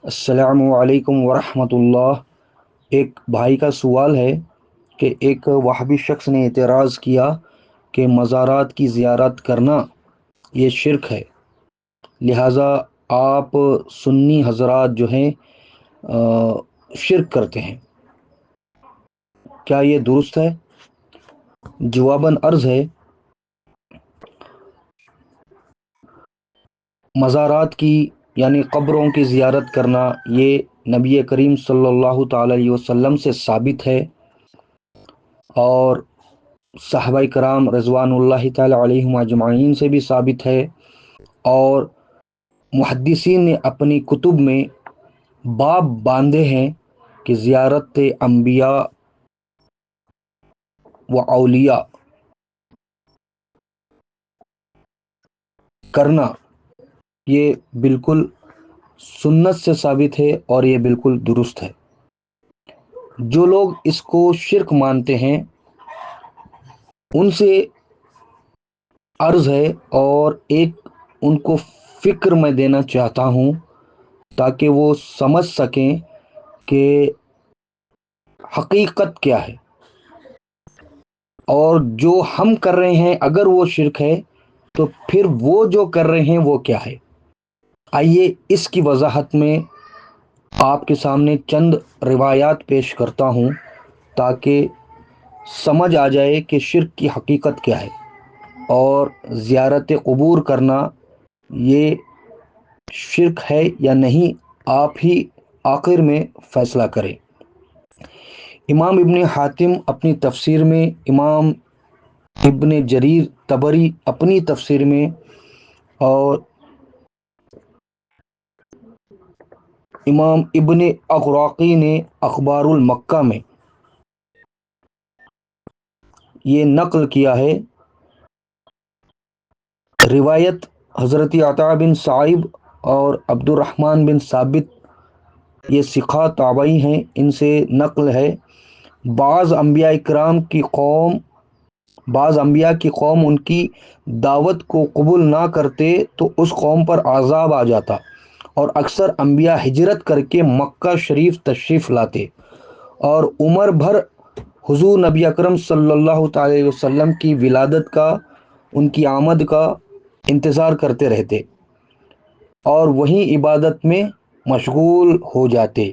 السلام علیکم ورحمۃ اللہ۔ ایک بھائی کا سوال ہے کہ ایک وہابی شخص نے اعتراض کیا کہ مزارات کی زیارت کرنا یہ شرک ہے، لہٰذا آپ سنی حضرات جو ہیں شرک کرتے ہیں، کیا یہ درست ہے؟ جواباً عرض ہے، مزارات کی یعنی قبروں کی زیارت کرنا یہ نبی کریم صلی اللہ تعالی علیہ وسلم سے ثابت ہے، اور صحابہ کرام رضوان اللہ تعالی علیہم اجمعین سے بھی ثابت ہے، اور محدثین نے اپنی کتب میں باب باندھے ہیں کہ زیارت انبیاء و اولیاء کرنا یہ بالکل سنت سے ثابت ہے اور یہ بالکل درست ہے۔ جو لوگ اس کو شرک مانتے ہیں ان سے عرض ہے، اور ایک ان کو فکر میں دینا چاہتا ہوں تاکہ وہ سمجھ سکیں کہ حقیقت کیا ہے، اور جو ہم کر رہے ہیں اگر وہ شرک ہے تو پھر وہ جو کر رہے ہیں وہ کیا ہے۔ آئیے اس کی وضاحت میں آپ کے سامنے چند روایات پیش کرتا ہوں تاکہ سمجھ آ جائے کہ شرک کی حقیقت کیا ہے، اور زیارت قبور کرنا یہ شرک ہے یا نہیں آپ ہی آخر میں فیصلہ کریں۔ امام ابن حاتم اپنی تفسیر میں، امام ابن جریر طبری اپنی تفسیر میں، اور امام ابن اغراقی نے اخبار المکہ میں یہ نقل کیا ہے۔ روایت حضرت عطا بن صائب اور عبد الرحمن بن ثابت یہ ثقہ تابعی ہیں، ان سے نقل ہے، بعض انبیاء کی قوم ان کی دعوت کو قبول نہ کرتے تو اس قوم پر عذاب آ جاتا، اور اکثر انبیاء ہجرت کر کے مکہ شریف تشریف لاتے، اور عمر بھر حضور نبی اکرم صلی اللہ تعالی وسلم کی ولادت کا، ان کی آمد کا انتظار کرتے رہتے، اور وہیں عبادت میں مشغول ہو جاتے،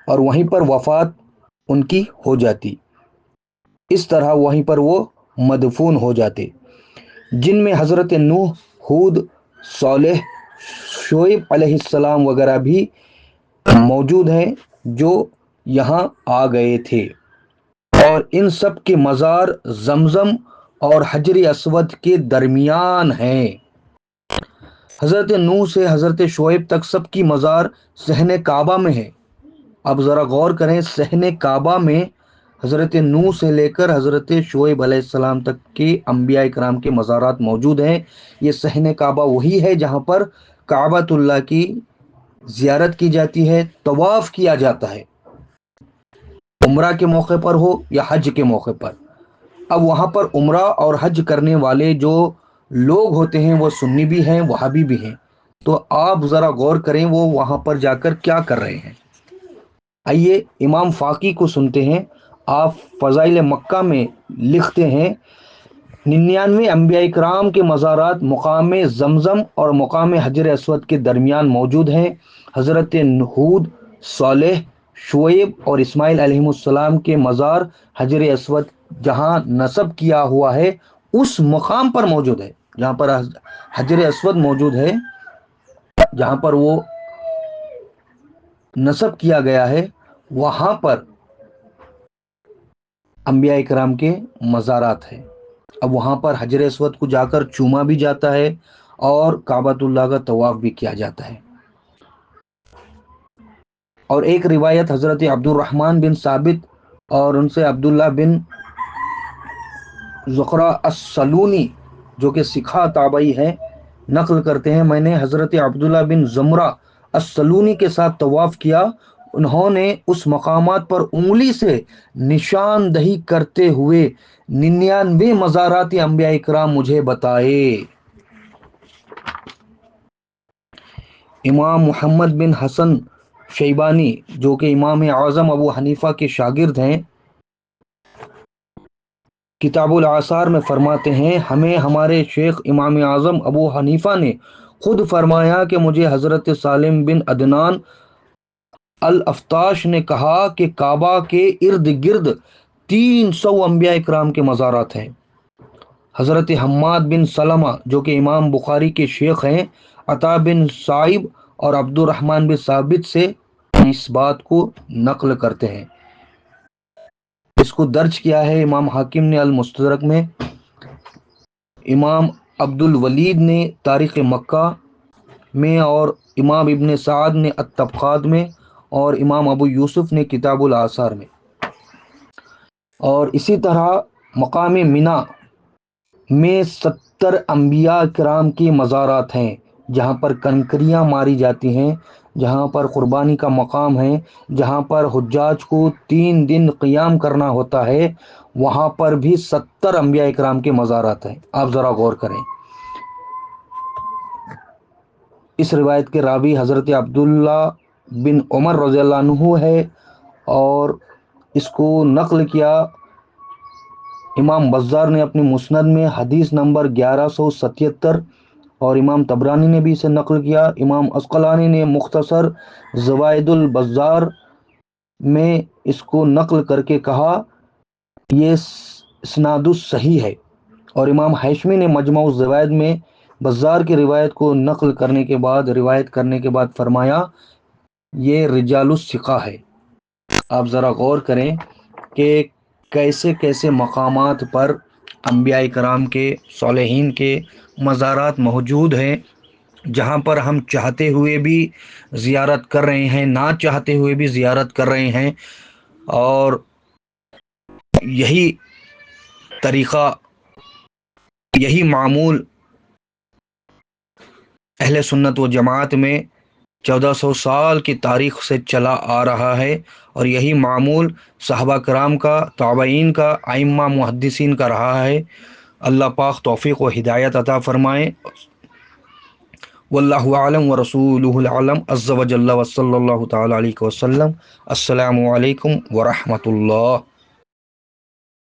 اور وہیں پر وفات ان کی ہو جاتی، اس طرح وہیں پر وہ مدفون ہو جاتے، جن میں حضرت نوح، ہود، صالح، شعیب علیہ السلام وغیرہ بھی موجود ہیں جو یہاں آ گئے تھے، اور ان سب کے مزار زمزم اور حجر اسود کے درمیان ہیں۔ حضرت نوح سے حضرت شعیب تک سب کی مزار صحن کعبہ میں ہے۔ اب ذرا غور کریں، صحن کعبہ میں حضرت نوح سے لے کر حضرت شعیب علیہ السلام تک کے انبیاء کرام کے مزارات موجود ہیں۔ یہ صحن کعبہ وہی ہے جہاں پر کعبۃ اللہ کی زیارت کی جاتی ہے، طواف کیا جاتا ہے، عمرہ کے موقع پر ہو یا حج کے موقع پر۔ اب وہاں پر عمرہ اور حج کرنے والے جو لوگ ہوتے ہیں وہ سنی بھی ہیں، وہابی بھی ہیں، تو آپ ذرا غور کریں وہ وہاں پر جا کر کیا کر رہے ہیں۔ آئیے امام فاقی کو سنتے ہیں، آپ فضائل مکہ میں لکھتے ہیں، 99 انبیاء کرام کے مزارات مقام زمزم اور مقام حجر اسود کے درمیان موجود ہیں۔ حضرت ہود، صالح، شعیب اور اسماعیل علیہ السلام کے مزار حجر اسود جہاں نصب کیا ہوا ہے اس مقام پر موجود ہے، جہاں پر حجر اسود موجود ہے، جہاں پر وہ نصب کیا گیا ہے وہاں پر انبیاء کرام کے مزارات ہیں۔ اب وہاں پر حجر اسود کو جا کر چوما بھی جاتا ہے اور کعبۃ اللہ کا طواف بھی کیا جاتا ہے۔ اور ایک روایت حضرت عبد الرحمن بن ثابت اور ان سے عبداللہ بن زخرہ السلونی جو کہ ثقہ تابعی ہیں نقل کرتے ہیں، میں نے حضرت عبداللہ بن زمرہ السلونی کے ساتھ طواف کیا، انہوں نے اس مقامات پر انگلی سے نشاندہی کرتے ہوئے 99 مزارات انبیاء کرام مجھے بتائے۔ امام محمد بن حسن شیبانی جو کہ امام اعظم ابو حنیفہ کے شاگرد ہیں، کتاب الآثار میں فرماتے ہیں ہمیں ہمارے شیخ امام اعظم ابو حنیفہ نے خود فرمایا کہ مجھے حضرت سالم بن عدنان الافطاش نے کہا کہ کعبہ کے ارد گرد 300 انبیاء اکرام کے مزارات ہیں۔ حضرت حماد بن سلمہ جو کہ امام بخاری کے شیخ ہیں، عطا بن صائب اور عبد الرحمن بن ثابت سے اس بات کو نقل کرتے ہیں۔ اس کو درج کیا ہے امام حاکم نے المستدرک میں، امام عبد الولید نے تاریخ مکہ میں، اور امام ابن سعد نے الطبقات میں، اور امام ابو یوسف نے کتاب الآثار میں۔ اور اسی طرح مقام منی میں 70 انبیاء کرام کی مزارات ہیں، جہاں پر کنکریاں ماری جاتی ہیں، جہاں پر قربانی کا مقام ہے، جہاں پر حجاج کو 3 دن قیام کرنا ہوتا ہے، وہاں پر بھی 70 انبیاء کرام کے مزارات ہیں۔ آپ ذرا غور کریں۔ اس روایت کے راوی حضرت عبداللہ بن عمر رضی اللہ عنہ ہے، اور اس کو نقل کیا امام بزار نے اپنی مسند میں حدیث نمبر 1177، اور امام طبرانی نے بھی اسے نقل کیا۔ امام عسقلانی نے مختصر زوائد البزار میں اس کو نقل کر کے کہا یہ اسناد صحیح ہے، اور امام ہیشمی نے مجمع الزوائد میں بزار کی روایت کو نقل کرنے کے بعد فرمایا یہ رجال الثقہ ہے۔ آپ ذرا غور کریں کہ کیسے کیسے مقامات پر انبیاء کرام کے، صالحین کے مزارات موجود ہیں، جہاں پر ہم چاہتے ہوئے بھی زیارت کر رہے ہیں، نہ چاہتے ہوئے بھی زیارت کر رہے ہیں۔ اور یہی طریقہ، یہی معمول اہل سنت و جماعت میں 1400 سال کی تاریخ سے چلا آ رہا ہے، اور یہی معمول صحابہ کرام کا، تابعین کا، ائمہ محدثین کا رہا ہے۔ اللہ پاک توفیق و ہدایت عطا فرمائے۔ واللہ اعلم ورسولہ العلم عز وجل، وصلی اللہ تعالی علیہ وسلم۔ السلام علیکم ورحمۃ اللہ۔